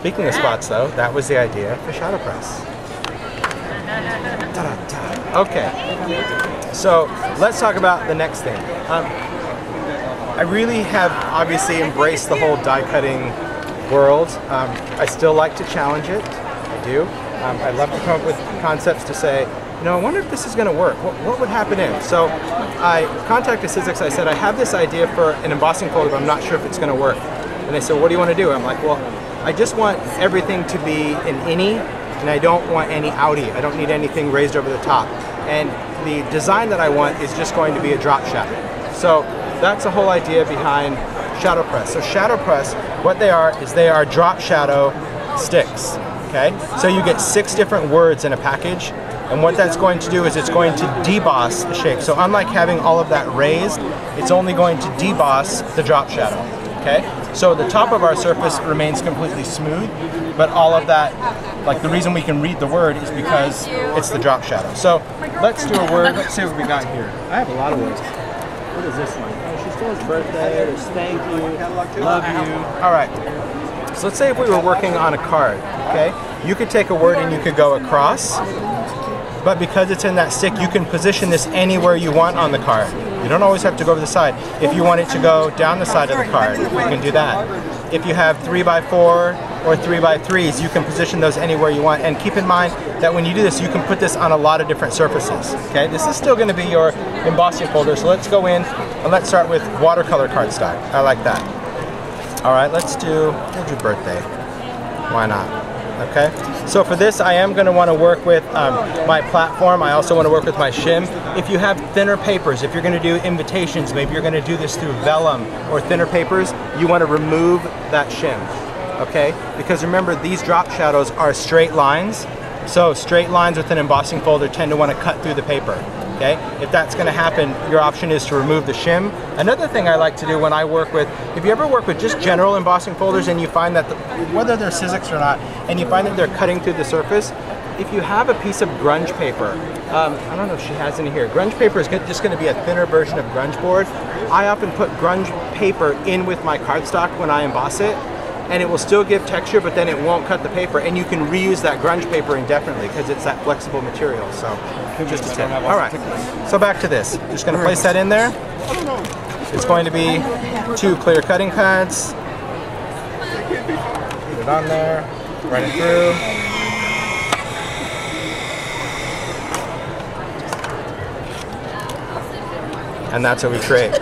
Speaking of spots though, that was the idea for shadow press. Okay, so let's talk about the next thing. I really have obviously embraced the whole die cutting world. I still like to challenge it, I do. I love to come up with concepts to say, you know, I wonder if this is going to work. What would happen if? So I contacted Sizzix. I said, I have this idea for an embossing folder, but I'm not sure if it's going to work. And they said, what do you want to do? I'm like, well, I just want everything to be an innie, and I don't want any outie. I don't need anything raised over the top. And the design that I want is just going to be a drop shadow. So that's the whole idea behind shadow press. So shadow press, what they are is they are drop shadow sticks. Okay, so you get 6 different words in a package, and what that's going to do is it's going to deboss the shape. So unlike having all of that raised, it's only going to deboss the drop shadow. Okay, so the top of our surface remains completely smooth, but all of that, like the reason we can read the word is because it's the drop shadow. So let's do a word. Let's see what we got here. I have a lot of words. What is this one? Oh, she still has birthday. There's thank you, love you. All right. So let's say if we were working on a card, okay? You could take a word and you could go across, but because it's in that stick, you can position this anywhere you want on the card. You don't always have to go to the side. If you want it to go down the side of the card, you can do that. If you have 3x4 or 3x3s, you can position those anywhere you want. And keep in mind that when you do this, you can put this on a lot of different surfaces, okay? This is still gonna be your embossing folder, so let's go in and let's start with watercolor cardstock. I like that. All right, we'll do birthday. Why not? Okay. So for this, I am going to want to work with my platform. I also want to work with my shim. If you have thinner papers, if you're going to do invitations, maybe you're going to do this through vellum or thinner papers, you want to remove that shim. Okay? Because remember, these drop shadows are straight lines. So straight lines with an embossing folder tend to want to cut through the paper. Okay? If that's going to happen, your option is to remove the shim. Another thing I like to do when I work with, if you ever work with just general embossing folders and you find that, whether they're Sizzix or not, and you find that they're cutting through the surface, if you have a piece of grunge paper, I don't know if she has any here, grunge paper is just going to be a thinner version of grunge board. I often put grunge paper in with my cardstock when I emboss it, and it will still give texture, but then it won't cut the paper, and you can reuse that grunge paper indefinitely because it's that flexible material. So just a tip. All right, so back to this. Just going to place that in there. It's going to be 2 clear cutting pads. Put it on there, run it through. And that's how we create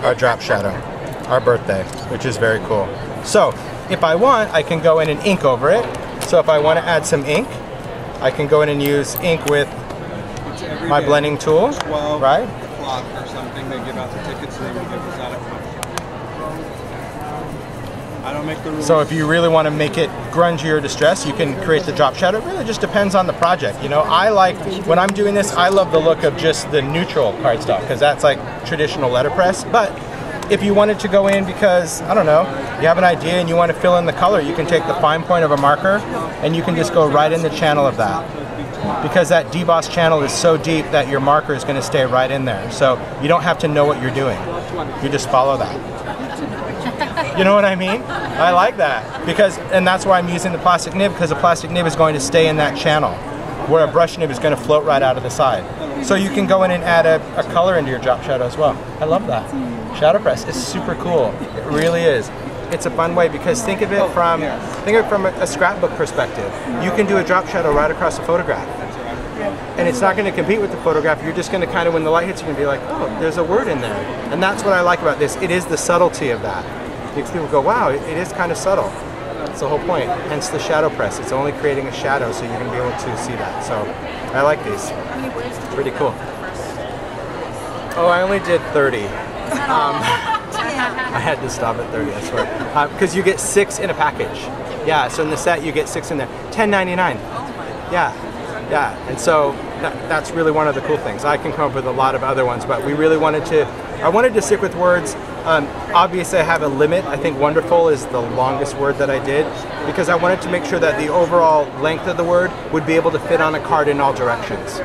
our drop shadow, our birthday, which is very cool. So if I want, I can go in and ink over it. So if I want to add some ink, I can go in and use ink with my blending tool, 12 right? o'clock or something, they give out the tickets, so they will give us out at 5. I don't make the rules. So if you really want to make it grungy or distressed, you can create the drop shadow. It really just depends on the project. You know, I like, when I'm doing this, I love the look of just the neutral cardstock because that's like traditional letterpress. But if you wanted to go in because, I don't know, you have an idea and you want to fill in the color, you can take the fine point of a marker and you can just go right in the channel of that. Because that deboss channel is so deep that your marker is going to stay right in there. So you don't have to know what you're doing. You just follow that. You know what I mean? I like that. And that's why I'm using the plastic nib, because the plastic nib is going to stay in that channel, where a brush nib is going to float right out of the side. So you can go in and add a color into your drop shadow as well. I love that. Shadow press is super cool. It really is. It's a fun way because think of it from a scrapbook perspective. You can do a drop shadow right across a photograph. And it's not going to compete with the photograph. You're just going to kind of, when the light hits, you're going to be like, oh, there's a word in there. And that's what I like about this. It is the subtlety of that. Makes people go, wow, it is kind of subtle. That's the whole point. Hence the shadow press. It's only creating a shadow, so you're going to be able to see that. So I like these. Pretty cool. Oh, I only did 30. I had to stop at 30, I swear. Because you get 6 in a package. Yeah, so in the set you get 6 in there. $10.99. Yeah, yeah. And so that's really one of the cool things. I can come up with a lot of other ones, but we really wanted to, I wanted to stick with words. Obviously I have a limit. I think wonderful is the longest word that I did because I wanted to make sure that the overall length of the word would be able to fit on a card in all directions.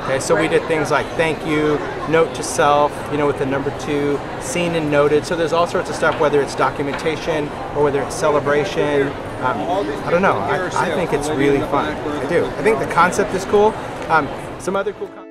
Okay, so we did things like thank you, note to self, you know, with the number 2, seen and noted. So there's all sorts of stuff, whether it's documentation or whether it's celebration. I don't know. I think it's really fun. I do. I think the concept is cool. Some other cool.